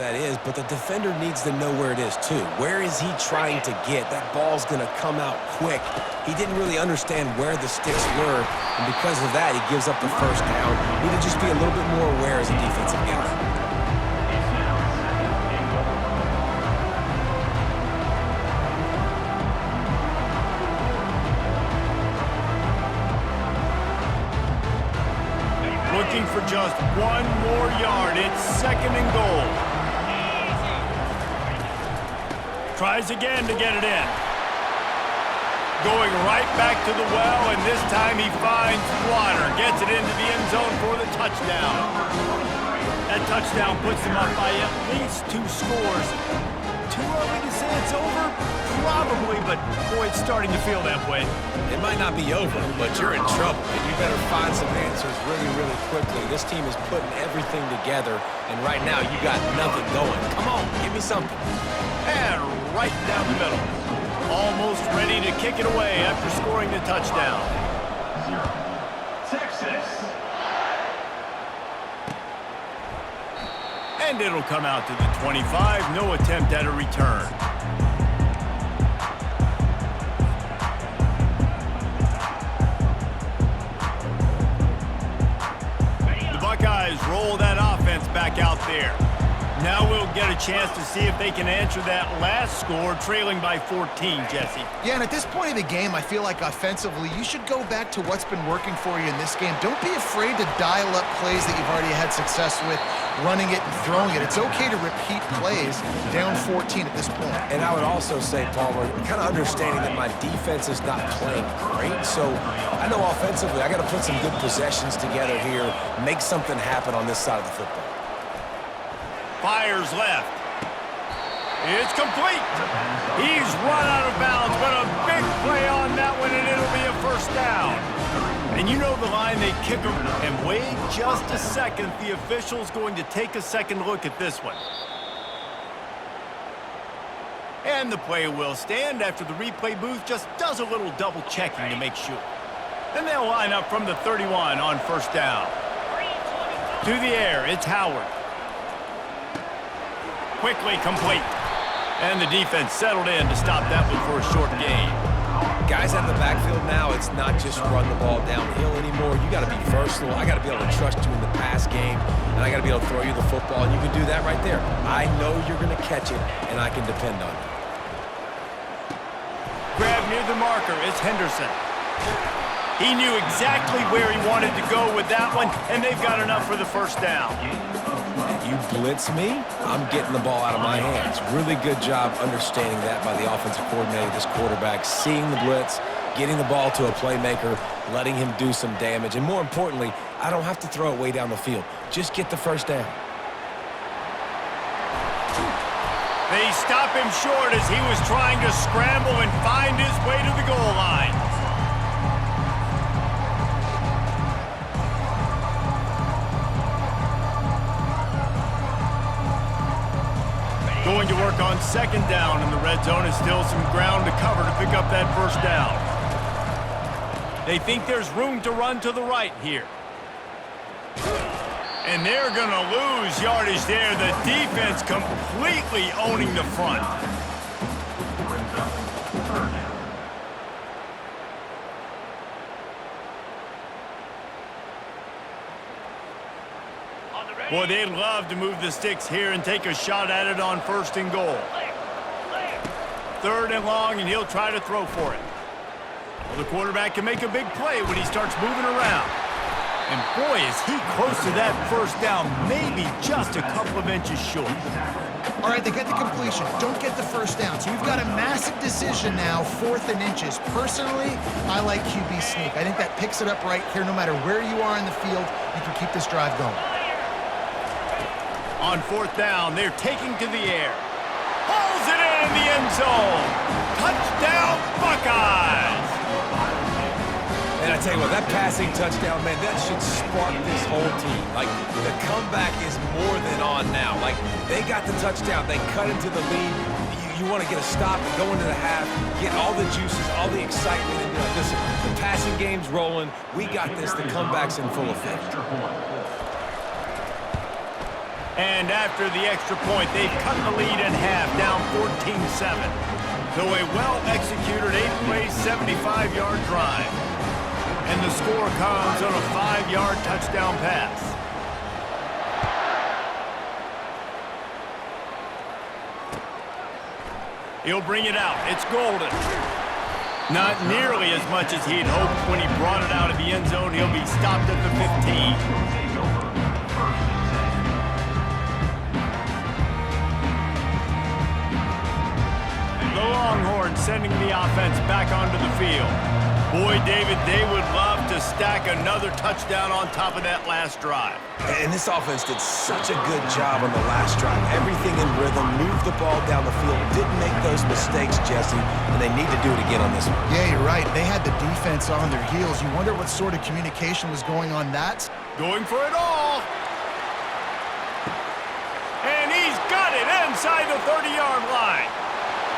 that is, but the defender needs to know where it is too. Where is he trying to get? That ball's going to come out quick. He didn't really understand where the sticks were, and because of that, he gives up the first down. Need to just be a little bit more aware as a defensive guy. Looking for just one more yard. It's 2nd and goal. Tries again to get it in. Going right back to the well, and this time he finds water. Gets it into the end zone for the touchdown. That touchdown puts them up by at least 2 scores. Too early to say it's over? Probably, but boy, it's starting to feel that way. It might not be over, but you're in trouble, and you better find some answers really, really quickly. This team is putting everything together, and right now you got nothing going. Come on, give me something. And right down the middle. Almost ready to kick it away after scoring the touchdown. Texas. And it'll come out to the 25. No attempt at a return. Buckeyes roll that offense back out there. Now we'll get a chance to see if they can answer that last score, trailing by 14, Jesse. Yeah, and at this point of the game, I feel like offensively, you should go back to what's been working for you in this game. Don't be afraid to dial up plays that you've already had success with, running it and throwing it. It's okay to repeat plays down 14 at this point. And I would also say, Palmer, kind of understanding that my defense is not playing great, so I know offensively I got to put some good possessions together here, make something happen on this side of the football. Fires left. It's complete. He's run out of bounds, but a big play on that one, and it'll be a first down. And you know the line, they kick him. And wait just a second. The official's going to take a second look at this one. And the play will stand after the replay booth just does a little double checking to make sure. Then they'll line up from the 31 on first down. To the air, it's Howard. Quickly complete. And the defense settled in to stop that one for a short gain. Guys out of the backfield now, it's not just run the ball downhill anymore. You got to be versatile. I got to be able to trust you in the pass game, and I got to be able to throw you the football, and you can do that right there. I know you're going to catch it, and I can depend on you. Grab near the marker is Henderson. He knew exactly where he wanted to go with that one, and they've got enough for the first down. You blitz me, I'm getting the ball out of my hands. Really good job understanding that by the offensive coordinator, this quarterback, seeing the blitz, getting the ball to a playmaker, letting him do some damage. And more importantly, I don't have to throw it way down the field. Just get the first down. They stop him short as he was trying to scramble and find his way to the goal line. Going to work on second down in the red zone, is still some ground to cover to pick up that first down. They think there's room to run to the right here. And they're going to lose yardage there. The defense completely owning the front. Boy, they'd love to move the sticks here and take a shot at it on first and goal. 3rd and long, and he'll try to throw for it. Well, the quarterback can make a big play when he starts moving around. And boy, is he close to that first down, maybe just a couple of inches short. All right, they get the completion. Don't get the first down. So we've got a massive decision now, 4th and inches. Personally, I like QB sneak. I think that picks it up right here. No matter where you are in the field, you can keep this drive going. On 4th down, they're taking to the air. Pulls it in the end zone. Touchdown, Buckeyes! And I tell you what, that passing touchdown, man, that should spark this whole team. Like, the comeback is more than on now. Like, they got the touchdown. They cut into the lead. You want to get a stop and go into the half, get all the juices, all the excitement, and be like, listen, the passing game's rolling. We got this. The comeback's in full effect. And after the extra point, they've cut the lead in half, down 14-7. So a well-executed 8-play, 75-yard drive. And the score comes on a 5-yard touchdown pass. He'll bring it out. It's Golden. Not nearly as much as he'd hoped when he brought it out of the end zone. He'll be stopped at the 15. The Longhorns sending the offense back onto the field. Boy, David, they would love to stack another touchdown on top of that last drive. And this offense did such a good job on the last drive. Everything in rhythm, moved the ball down the field, didn't make those mistakes, Jesse, and they need to do it again on this one. Yeah, you're right. They had the defense on their heels. You wonder what sort of communication was going on that. Going for it all. And he's got it inside the 30-yard line.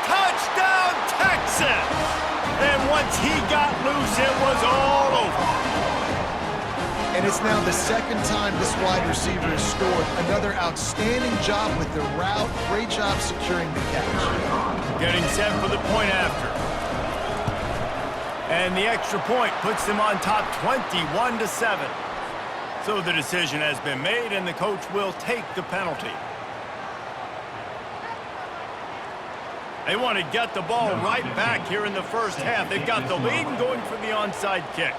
Touchdown, Texas! And once he got loose, it was all over. And it's now the second time this wide receiver has scored. Another outstanding job with the route. Great job securing the catch. Getting set for the point after. And the extra point puts them on top 21-7. So the decision has been made, and the coach will take the penalty. They want to get the ball right back here in the first half. They've got the lead and going for the onside kick.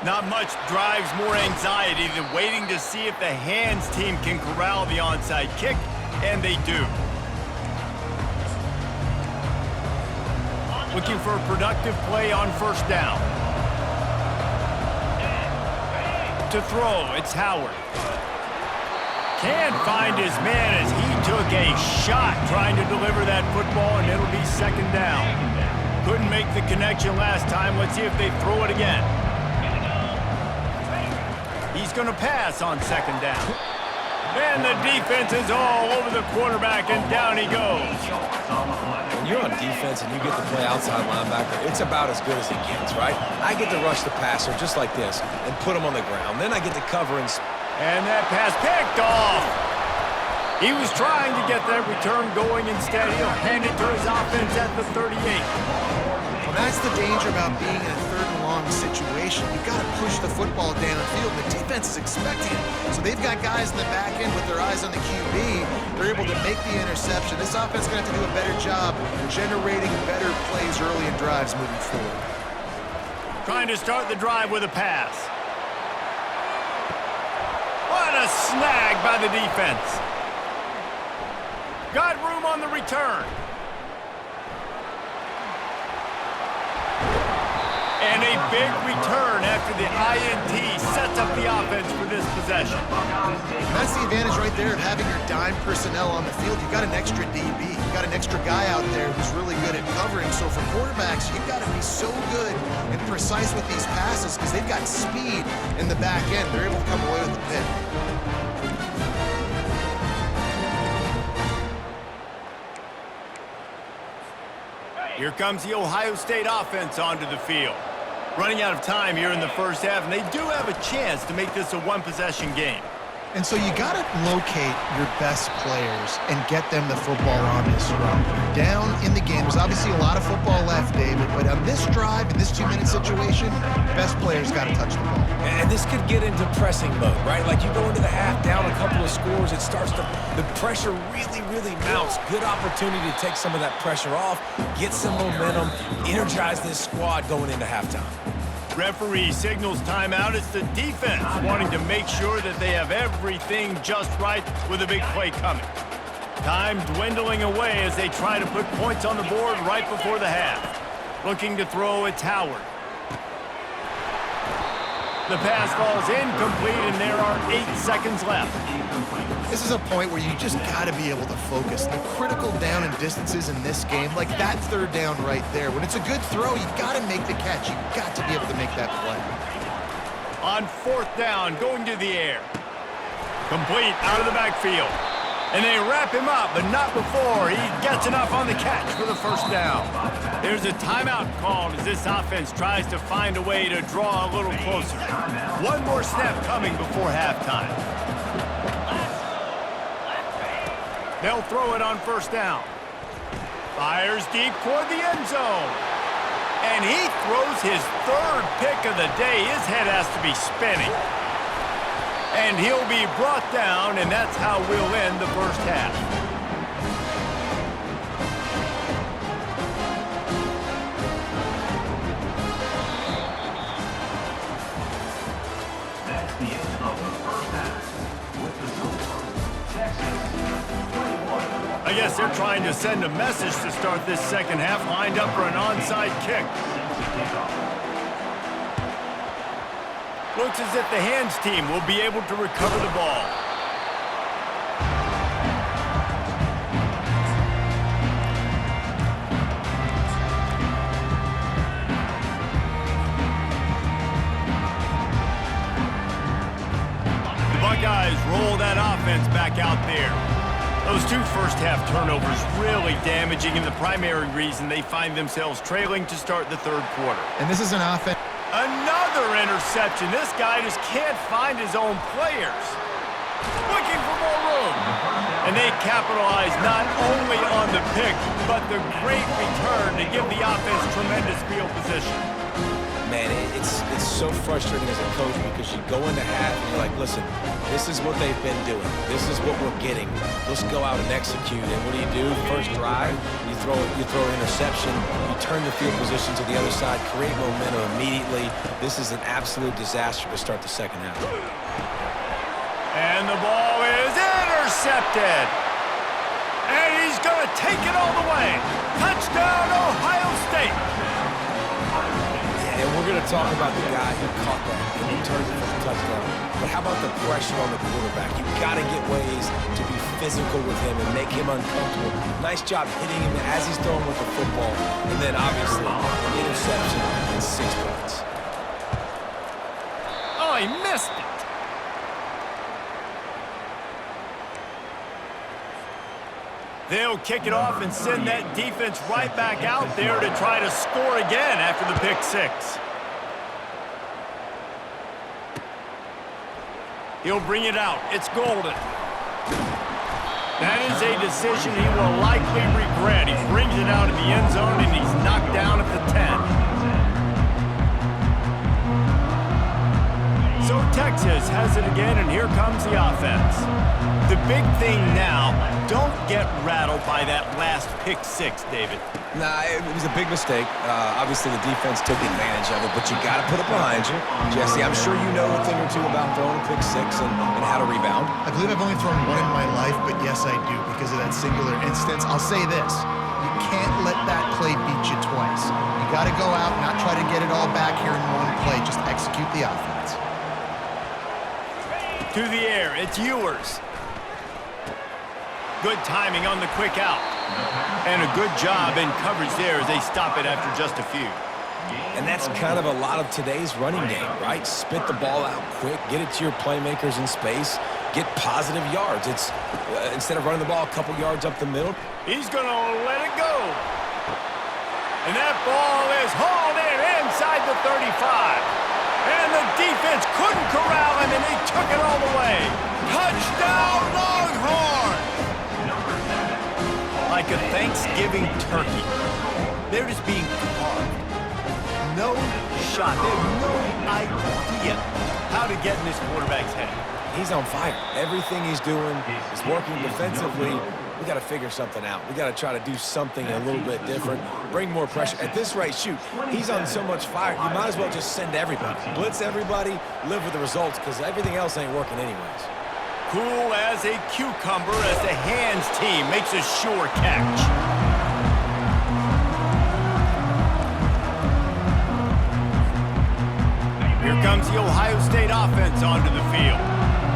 Not much drives more anxiety than waiting to see if the hands team can corral the onside kick, and they do. Looking for a productive play on first down. To throw, it's Howard. Can't find his man as he took a shot trying to deliver that football, and it'll be second down. Couldn't make the connection last time. Let's see if they throw it again. He's going to pass on second down. And the defense is all over the quarterback, and down he goes. When you're on defense and you get to play outside linebacker, it's about as good as it gets, right? I get to rush the passer just like this and put him on the ground. Then I get to cover and that pass picked off. He was trying to get that return going. Instead, he'll hand it to his offense at the 38. Well, that's the danger about being in a third and long situation. You've got to push the football downfield. The defense is expecting it. So they've got guys in the back end with their eyes on the QB. They're able to make the interception. This offense is going to have to do a better job generating better plays early in drives moving forward. Trying to start the drive with a pass. What a snag by the defense. Got room on the return. And a big return after the INT sets up the offense for this possession. That's the advantage right there of having your dime personnel on the field. You've got an extra DB. You've got an extra guy out there who's really good at covering. So for quarterbacks, you've got to be so good and precise with these passes because they've got speed in the back end. They're able to come away with the pick. Here comes the Ohio State offense onto the field. Running out of time here in the first half, and they do have a chance to make this a one-possession game. And so you got to locate your best players and get them the football on this run. Down in the game, there's obviously a lot of football left, David, but on this drive, in this 2-minute situation, best players got to touch the ball. And this could get into pressing mode, right? Like you go into the half, down a couple of scores, it starts to, the pressure really mounts. Good opportunity to take some of that pressure off, get some momentum, energize this squad going into halftime. Referee signals timeout. It's the defense wanting to make sure that they have everything just right with a big play coming. Time dwindling away as they try to put points on the board right before the half. Looking to throw, it's Howard. The pass falls incomplete, and there are 8 seconds left. This is a point where you just got to be able to focus. The critical down and distances in this game, like that third down right there. When it's a good throw, you got to make the catch. You got to be able to make that play. On fourth down, going to the air. Complete out of the backfield. And they wrap him up, but not before he gets enough on the catch for the first down. There's a timeout called as this offense tries to find a way to draw a little closer. One more snap coming before halftime. They'll throw it on first down. Fires deep toward the end zone. And he throws his third pick of the day. His head has to be spinning. And he'll be brought down, and that's how we'll end the first half. That's the end of the first half. With the score, Texas 21. I guess they're trying to send a message to start this second half, lined up for an onside kick. Looks as if the hands team will be able to recover the ball. The Buckeyes roll that offense back out there. Those two first-half turnovers really damaging, and the primary reason they find themselves trailing to start the third quarter. And this is an offense. Another interception. This guy just can't find his own players. Looking for more room. And they capitalize not only on the pick, but the great return to give the offense tremendous field position. Man, it's so frustrating as a coach because you go into half and you're like, listen, this is what they've been doing. This is what we're getting. Let's go out and execute. And what do? First drive, you throw an interception, you turn the field position to the other side, create momentum immediately. This is an absolute disaster to start the second half. And the ball is intercepted. And he's going to take it all the way. Touchdown, Ohio State. And we're going to talk about the guy who caught that and returned it for the touchdown. But how about the pressure on the quarterback? You've got to get ways to be physical with him and make him uncomfortable. Nice job hitting him as he's throwing with the football. And then, obviously, an interception and 6 points. Oh, he missed it. They'll kick it off and send that defense right back out there to try to score again after the pick six. He'll bring it out. It's golden. That is a decision he will likely regret. He brings it out in the end zone, and he's knocked down at the 10. So Texas has it again, and here comes the offense. The big thing now, don't get rattled by that last pick six, David. Nah, it was a big mistake. Obviously, the defense took advantage of it, but you got to put it behind you. Jesse, I'm sure you know a thing or two about throwing a pick six and how to rebound. I believe I've only thrown one in my life, but yes, I do because of that singular instance. I'll say this. You can't let that play beat you twice. You got to go out, not try to get it all back here in one play. Just execute the offense. To the air, it's Ewers. Good timing on the quick out. And a good job in coverage there as they stop it after just a few. And that's kind of a lot of today's running game, right? Spit the ball out quick, get it to your playmakers in space, get positive yards. It's instead of running the ball a couple yards up the middle. He's going to let it go. And that ball is hauled in inside the 35. And the defense couldn't corral him, and they took it all the way. Touchdown, Longhorns! Like a Thanksgiving turkey. They're just being carved. No shot. They have no idea how to get in this quarterback's head. He's on fire. Everything he's doing is working defensively. We got to figure something out. We got to try to do something a little bit different, bring more pressure. At this rate, shoot, he's on so much fire, you might as well just send everybody. Blitz everybody, live with the results, because everything else ain't working anyways. Cool as a cucumber as the hands team makes a sure catch. Here comes the Ohio State offense onto the field.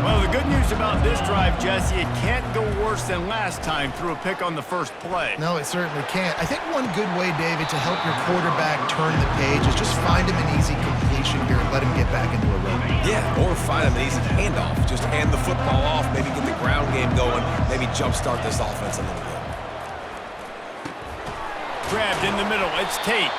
Well, the good news about this drive, Jesse, it can't go worse than last time through a pick on the first play. No, it certainly can't. I think one good way, David, to help your quarterback turn the page is just find him an easy completion here and let him get back into a run. Yeah, or find him an easy handoff. Just hand the football off, maybe get the ground game going, maybe maybe jumpstart this offense a little bit. Grabbed in the middle. It's Tate.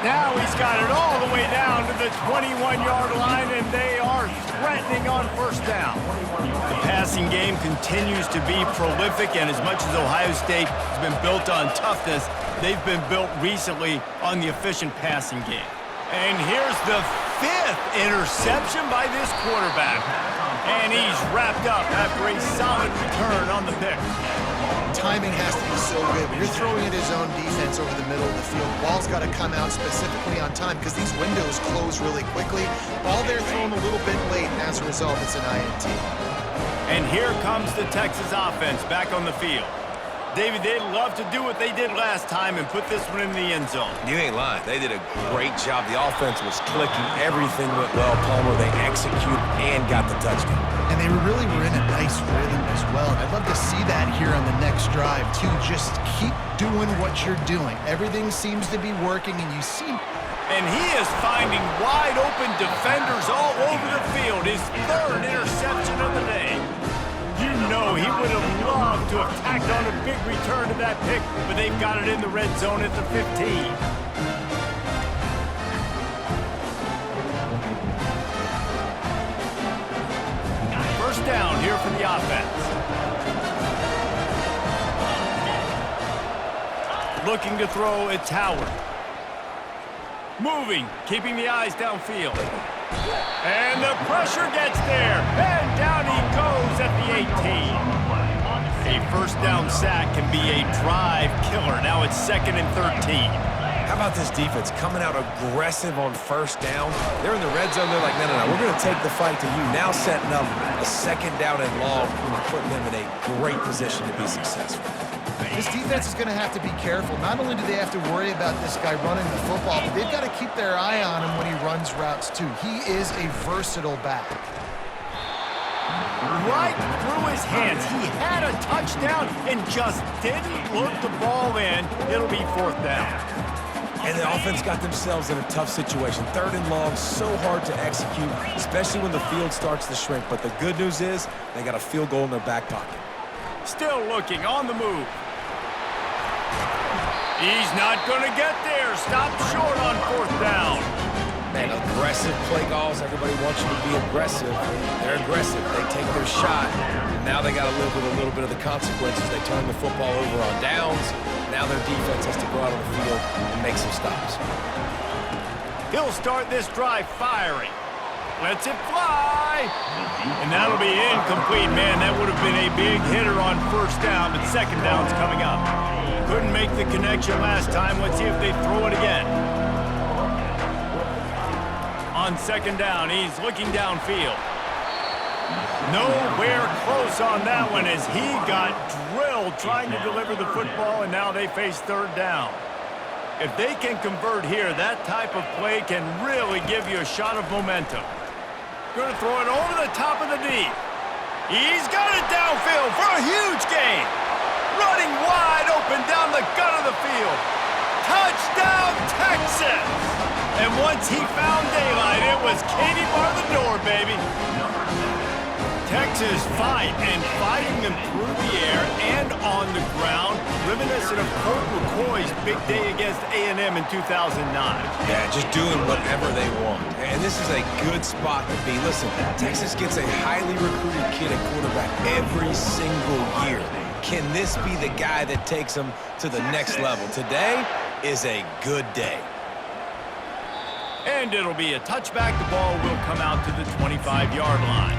Now he's got it all the way down to the 21-yard line, and they are threatening on first down. The passing game continues to be prolific, and as much as Ohio State has been built on toughness, they've been built recently on the efficient passing game. And here's the 5th interception by this quarterback. And he's wrapped up after a solid return on the pick. Timing has to be so good. When you're throwing at his own defense over the middle of the field, the ball's got to come out specifically on time because these windows close really quickly. Ball there thrown a little bit late, and as a result, it's an INT. And here comes the Texas offense back on the field. David, they'd love to do what they did last time and put this one in the end zone. You ain't lying. They did a great job. The offense was clicking. Everything went well, Palmer. They executed and got the touchdown. And they really were in a nice rhythm as well. I'd love to see that here on the next drive, too. Just keep doing what you're doing. Everything seems to be working, and you see... And he is finding wide-open defenders all over the field. His 3rd interception of the day. You know he would have loved to have tacked on a big return to that pick, but they've got it in the red zone at the 15. First down here for the offense. Looking to throw, it's Howard. Moving, keeping the eyes downfield. And the pressure gets there, and down he goes at the 18. A first down sack can be a drive killer. Now it's 2nd and 13. How about this defense coming out aggressive on first down? They're in the red zone. They're like, no, we're going to take the fight to you. Now setting up a 2nd down and long, putting them in a great position to be successful. This defense is going to have to be careful. Not only do they have to worry about this guy running the football, but they've got to keep their eye on him when he runs routes, too. He is a versatile back. Right through his hands. He had a touchdown and just didn't look the ball in. It'll be 4th down. And the offense got themselves in a tough situation. 3rd and long, so hard to execute, especially when the field starts to shrink. But the good news is they got a field goal in their back pocket. Still looking on the move. He's not going to get there. Stop short on 4th down. Man, aggressive play calls. Everybody wants you to be aggressive. They're aggressive. They take their shot. And now they got to live with a little bit of the consequences. They turn the football over on downs. Now their defense has to go out on the field and make some stops. He'll start this drive firing. Lets it fly. And that'll be incomplete, man. That would have been a big hitter on first down, but 2nd down's coming up. Couldn't make the connection last time. Let's see if they throw it again. On 2nd down, he's looking downfield. Nowhere close on that one as he got drilled trying to deliver the football, and now they face 3rd down. If they can convert here, that type of play can really give you a shot of momentum. Going to throw it over the top of the deep. He's got it downfield for a huge gain. Running wide open down the gut of the field. Touchdown, Texas! And once he found daylight, it was Katie bar the door, baby. Texas fighting them through the air and on the ground, reminiscent of Colt McCoy's big day against A&M in 2009. Yeah, just doing whatever they want. And this is a good spot to be. Listen, Texas gets a highly recruited kid at quarterback every single year. Can this be the guy that takes them to the next level? Today is a good day. And it'll be a touchback. The ball will come out to the 25-yard line.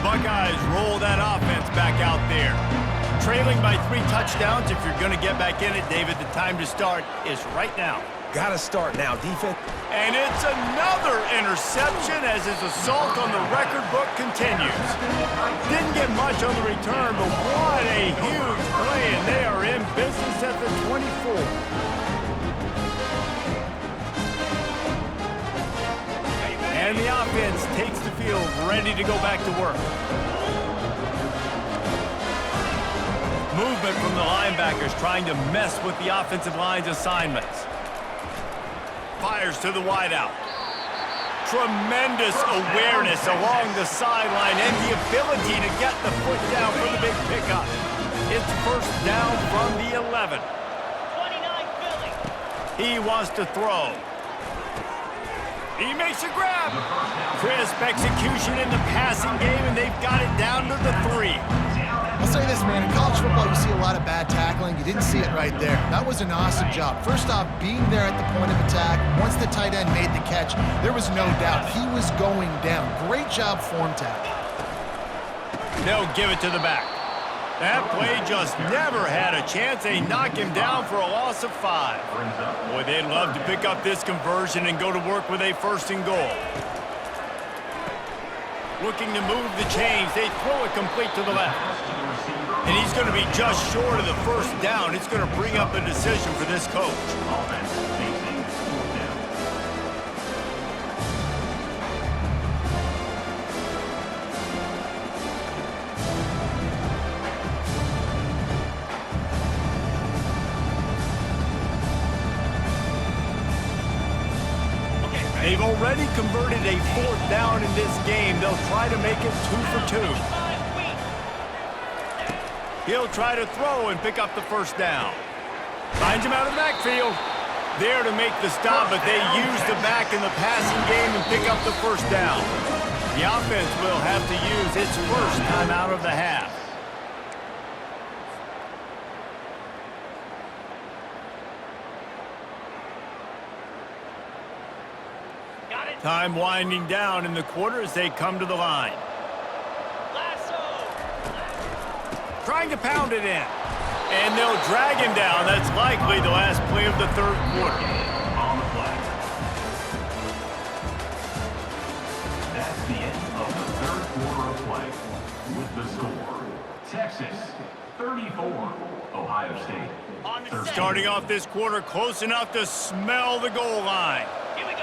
Buckeyes roll that offense back out there. Trailing by 3 touchdowns. If you're going to get back in it, David, the time to start is right now. Got to start now, defense. And it's another interception as his assault on the record book continues. Didn't get much on the return, but what a huge play, and they are in business at the 24. And the offense takes the field, ready to go back to work. Movement from the linebackers trying to mess with the offensive line's assignments. fires to the wideout. Tremendous awareness along the sideline and the ability to get the foot down for the big pickup. It's first down from the 11. 29 Philly. He wants to throw. He makes a grab. Crisp execution in the passing game, and they've got it down to the 3. I'll say this, man, in college football, you see a lot of bad tackling. You didn't see it right there. That was an awesome job. First off, being there at the point of attack. Once the tight end made the catch, there was no doubt he was going down. Great job form tackle. They'll give it to the back. That play just never had a chance. They knock him down for a loss of 5. Boy, they'd love to pick up this conversion and go to work with a 1st and goal. Looking to move the chains. They throw it complete to the left. And he's going to be just short of the 1st down. It's going to bring up a decision for this coach. They've already converted a 4th down in this game. They'll try to make it 2 for 2. He'll try to throw and pick up the 1st down. Finds him out of the backfield. There to make the stop, but they use the back in the passing game and pick up the 1st down. The offense will have to use its 1st time out of the half. Time winding down in the quarter as they come to the line. Trying to pound it in. And they'll drag him down. That's likely the last play of the 3rd quarter. On the play. That's the end of the 3rd quarter of play. With the score, Texas 34, Ohio State. Starting off this quarter close enough to smell the goal line. Here we go.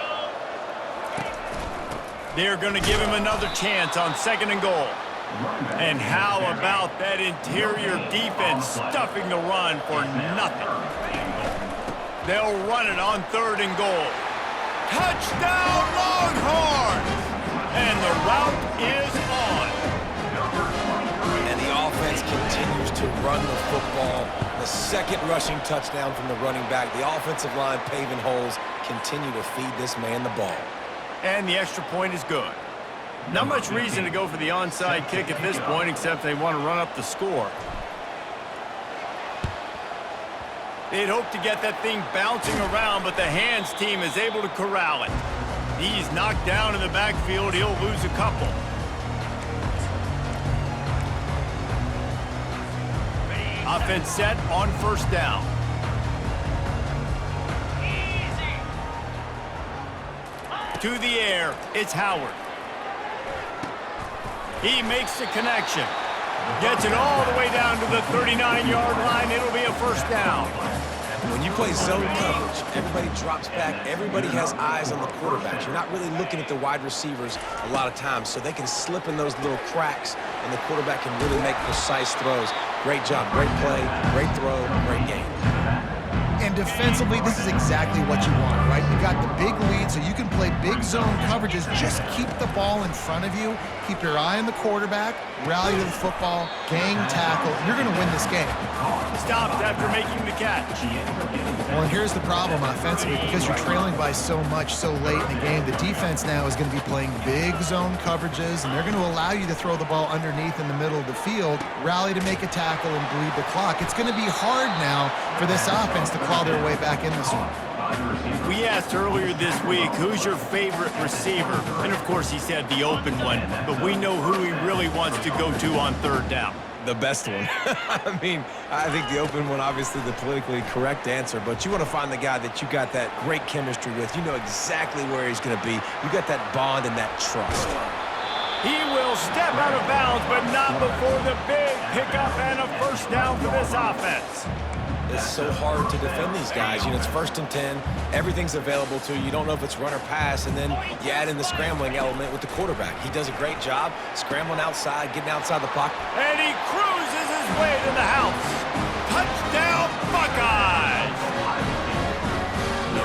They're going to give him another chance on 2nd and goal. And how about that interior defense stuffing the run for nothing? They'll run it on 3rd and goal. Touchdown, Longhorns! And the route is on. And the offense continues to run the football. The 2nd rushing touchdown from the running back. The offensive line paving holes continue to feed this man the ball. And the extra point is good. Not much reason to go for the onside kick at this point, except they want to run up the score. They'd hope to get that thing bouncing around, but the hands team is able to corral it. He's knocked down in the backfield. He'll lose a couple. Offense set on 1st down. To the air, it's Howard. He makes the connection. Gets it all the way down to the 39-yard line. It'll be a 1st down. When you play zone coverage, everybody drops back. Everybody has eyes on the quarterbacks. You're not really looking at the wide receivers a lot of times, so they can slip in those little cracks, and the quarterback can really make precise throws. Great job, great play, great throw, great game. And defensively, this is exactly what you want, right? You got the big lead, so you can play big zone coverages. Just keep the ball in front of you. Keep your eye on the quarterback. Rally to the football. Gang tackle. You're going to win this game. Stopped after making the catch. Well, and here's the problem offensively. Because you're trailing by so much so late in the game, the defense now is going to be playing big zone coverages, and they're going to allow you to throw the ball underneath in the middle of the field, rally to make a tackle, and bleed the clock. It's going to be hard now for this offense to claw their way back in this one. We asked earlier this week, who's your favorite receiver? And, of course, he said the open one. But we know who he really wants to go to on 3rd down. The best one. I mean, I think the open one, obviously the politically correct answer, but you want to find the guy that you got that great chemistry with. You know exactly where he's going to be. You got that bond and that trust. He will step out of bounds, but not before the big pickup and a 1st down for this offense. It's so hard to defend these guys. You know, it's 1st and 10. Everything's available to you. You don't know if it's run or pass, and then you add in the scrambling element with the quarterback. He does a great job scrambling outside, getting outside the pocket. And he cruises his way to the house. Touchdown, Buckeyes!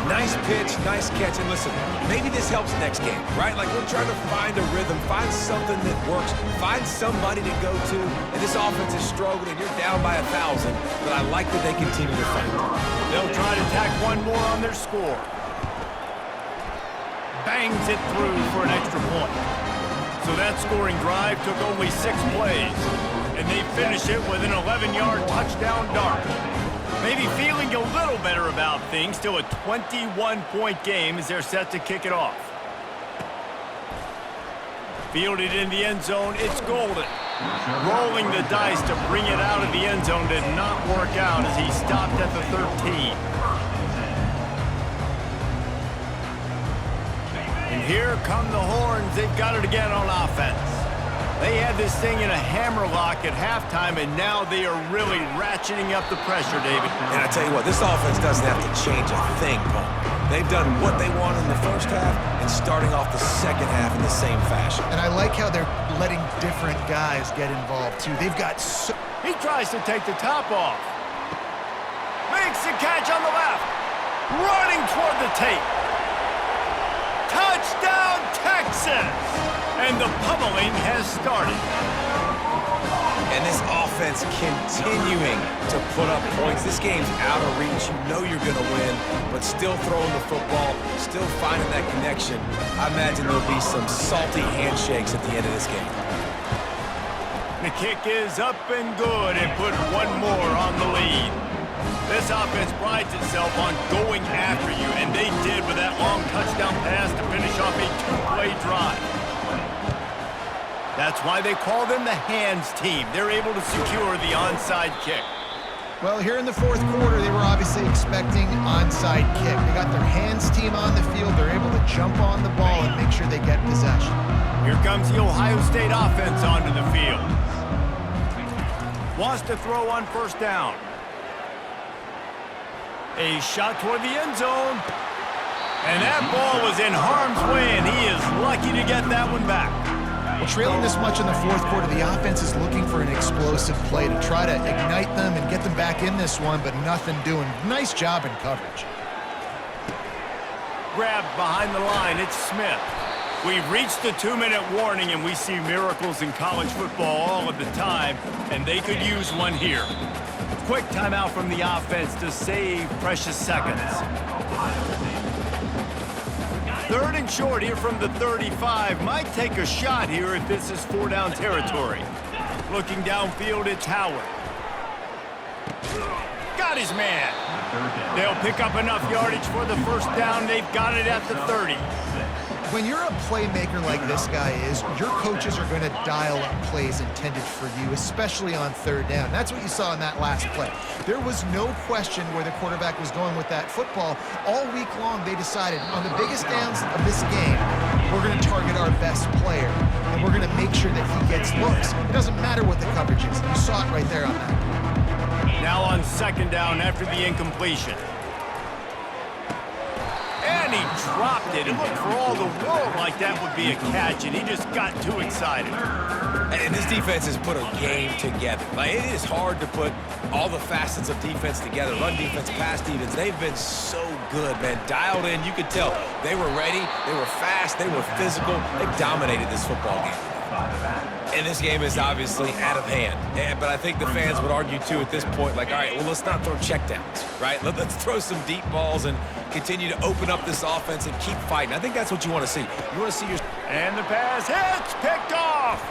Nice Nice pitch, nice catch, and listen, maybe this helps next game, right? Like we're trying to find a rhythm, find something that works, find somebody to go to, and this offense is struggling, and you're down by 1,000, but I like that they continue to fight. They'll try to tack one more on their score. Bangs it through for an extra point. So that scoring drive took only 6 plays, and they finish it with an 11-yard touchdown dart. Maybe feeling a little better about things. Still a 21-point game as they're set to kick it off. Fielded in the end zone, it's Golden. Rolling the dice to bring it out of the end zone did not work out as he stopped at the 13. And here come the horns. They've got it again on offense. They had this thing in a hammerlock at halftime, and now they are really ratcheting up the pressure, David. And I tell you what, this offense doesn't have to change a thing, Paul. They've done what they wanted in the first half and starting off the second half in the same fashion. And I like how they're letting different guys get involved, too. They've got so... He tries to take the top off. Makes the catch on the left. Running toward the tape. Touchdown, Texas! And the pummeling has started. And this offense continuing to put up points. This game's out of reach. You know you're going to win, but still throwing the football, still finding that connection. I imagine there'll be some salty handshakes at the end of this game. The kick is up and good and put one more on the lead. This offense prides itself on going after you, and they did with that long touchdown pass to finish off a 2-play drive. That's why they call them the hands team. They're able to secure the onside kick. Well, here in the fourth quarter, they were obviously expecting onside kick. They got their hands team on the field. They're able to jump on the ball and make sure they get possession. Here comes the Ohio State offense onto the field. Wants to throw on first down. A shot toward the end zone. And that ball was in harm's way, and he is lucky to get that one back. Well, trailing this much in the fourth quarter, the offense is looking for an explosive play to try to ignite them and get them back in this one, but nothing doing. Nice job in coverage. Grabbed behind the line, it's Smith. We've reached the 2-minute warning, and we see miracles in college football all of the time, and they could use one here. Quick timeout from the offense to save precious seconds. 3rd and short here from the 35. Might take a shot here if this is 4-down territory. Looking downfield, it's Howard. Got his man. They'll pick up enough yardage for the first down. They've got it at the 30. When you're a playmaker like this guy is, your coaches are going to dial up plays intended for you, especially on 3rd down. That's what you saw in that last play. There was no question where the quarterback was going with that football. All week long, they decided on the biggest downs of this game, we're going to target our best player, and we're going to make sure that he gets looks. It doesn't matter what the coverage is. You saw it right there on that play. Now on 2nd down after the incompletion. And he dropped it. It looked for all the world like that would be a catch, and he just got too excited. And this defense has put a game together. Like, it is hard to put all the facets of defense together. Run defense, pass defense. They've been so good, man. Dialed in. You could tell they were ready. They were fast. They were physical. They dominated this football game. And this game is obviously out of hand. But I think the fans would argue, too, at this point, like, all right, well, let's not throw checkdowns, right? Let's throw some deep balls and continue to open up this offense and keep fighting. I think that's what you want to see. You want to see your... And the pass hits, picked off.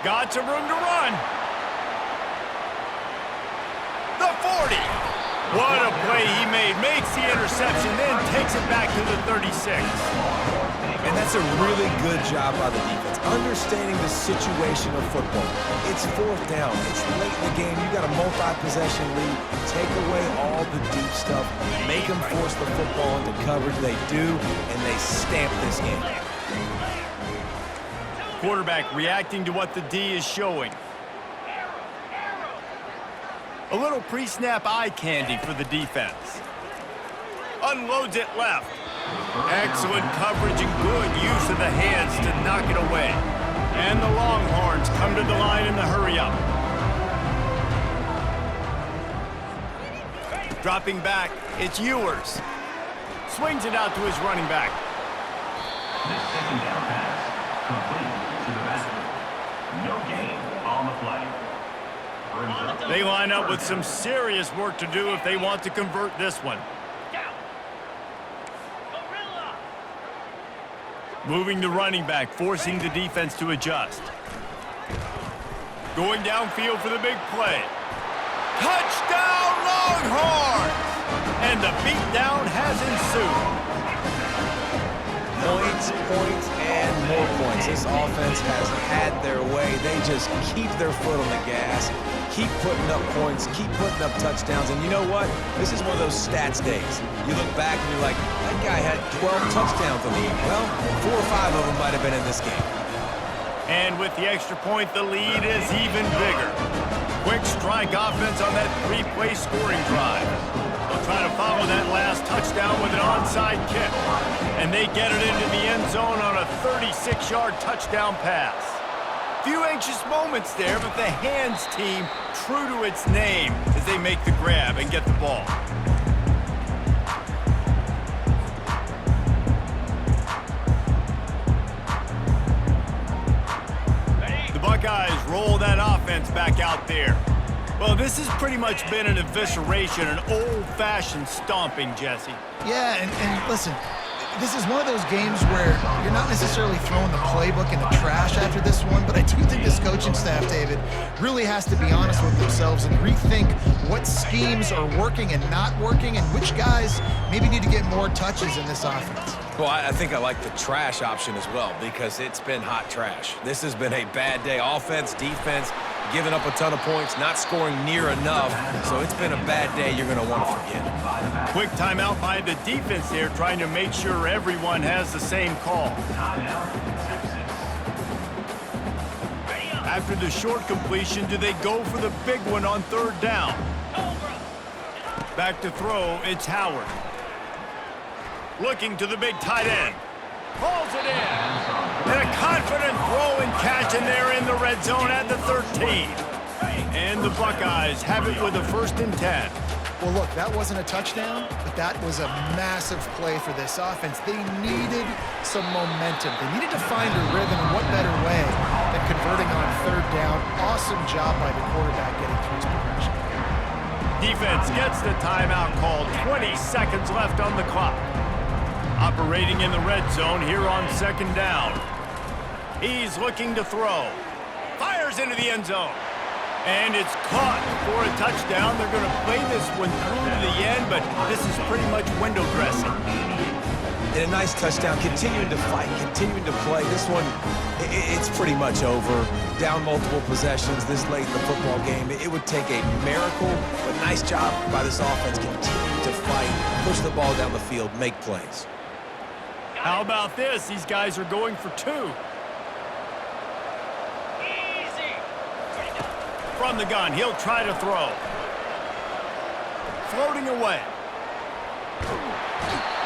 Got some room to run. The 40. What a play he made. Makes the interception, then takes it back to the 36. And that's a really good job by the defense, understanding the situation of football. It's 4th down. It's late in the game. You got a multi-possession lead. Take away all the deep stuff. Make them force the football into coverage. They do, and they stamp this game. Quarterback reacting to what the D is showing. A little pre-snap eye candy for the defense. Unloads it left. Excellent coverage and good use of the hands to knock it away. And the Longhorns come to the line in the hurry-up. Dropping back, it's Ewers. Swings it out to his running back. The second down pass, complete to the back. No gain on the play. Brings up They line up with some serious work to do if they want to convert this one. Down. Gorilla. Moving the running back, forcing the defense to adjust. Going downfield for the big play. Touchdown, Longhorns! And the beatdown has ensued. Points, points, and more points. This offense has had their way. They just keep their foot on the gas, keep putting up points, keep putting up touchdowns. And you know what? This is one of those stats days. You look back and you're like, that guy had 12 touchdowns on the year. Well, 4 or 5 of them might have been in this game. And with the extra point, the lead is even bigger. Quick strike offense on that 3-play scoring drive. They'll try to follow that last touchdown with an onside kick. And they get it into the end zone on a 36-yard touchdown pass. Few anxious moments there, but the hands team true to its name as they make the grab and get the ball. The Buckeyes roll that offense back out there. Well, this has pretty much been an evisceration, an old-fashioned stomping, Jesse. Yeah, and listen, this is one of those games where you're not necessarily throwing the playbook in the trash after this one, but I do think this coaching staff, David, really has to be honest with themselves and rethink what schemes are working and not working and which guys maybe need to get more touches in this offense. Well, I think I like the trash option as well because it's been hot trash. This has been a bad day. Offense, defense, giving up a ton of points, not scoring near enough. So it's been a bad day you're going to want to forget. Quick timeout by the defense there, trying to make sure everyone has the same call. After the short completion, do they go for the big one on 3rd down? Back to throw, it's Howard. Looking to the big tight end. Pulls it in. And a confident throw and catch, and they're in the red zone at the 13. And the Buckeyes have it with a 1st and 10. Well, look, that wasn't a touchdown, but that was a massive play for this offense. They needed some momentum. They needed to find a rhythm, and what better way than converting on 3rd down. Awesome job by the quarterback getting through his progression. Defense gets the timeout called. 20 seconds left on the clock. Operating in the red zone here on 2nd down. He's looking to throw. Fires into the end zone. And it's caught for a touchdown. They're going to play this one through to the end, but this is pretty much window dressing. And a nice touchdown, continuing to fight, continuing to play. This one, it's pretty much over. Down multiple possessions this late in the football game. It would take a miracle, but nice job by this offense continuing to fight, push the ball down the field, make plays. How about this? These guys are going for 2. Easy. From the gun, he'll try to throw. Floating away.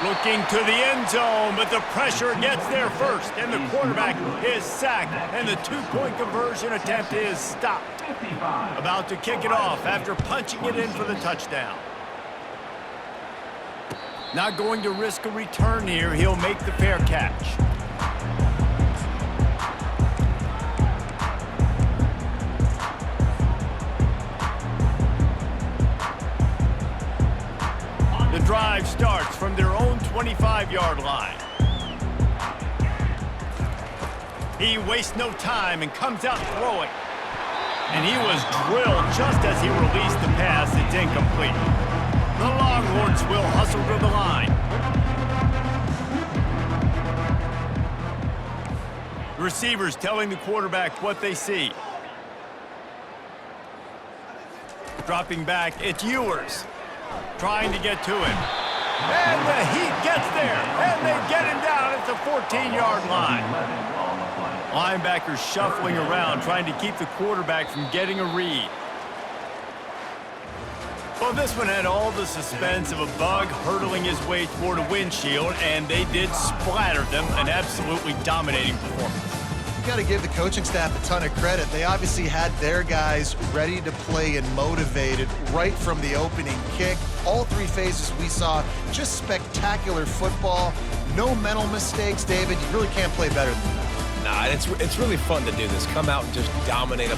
Looking to the end zone, but the pressure gets there first, and the quarterback is sacked, and the 2-point conversion attempt is stopped. About to kick it off after punching it in for the touchdown. Not going to risk a return here. He'll make the fair catch. The drive starts from their own 25-yard line. He wastes no time and comes out throwing. And he was drilled just as he released the pass. It's incomplete. The Longhorns will hustle to the line. The receivers telling the quarterback what they see. Dropping back, it's Ewers. Trying to get to him. And the heat gets there. And they get him down at the 14-yard line. Linebackers shuffling around, trying to keep the quarterback from getting a read. Well, this one had all the suspense of a bug hurtling his way toward a windshield, and they did splatter them, an absolutely dominating performance. You got to give the coaching staff a ton of credit. They obviously had their guys ready to play and motivated right from the opening kick. All three phases we saw just spectacular football. No mental mistakes, David. You really can't play better than that. Nah, it's really fun to do this. Come out and just dominate a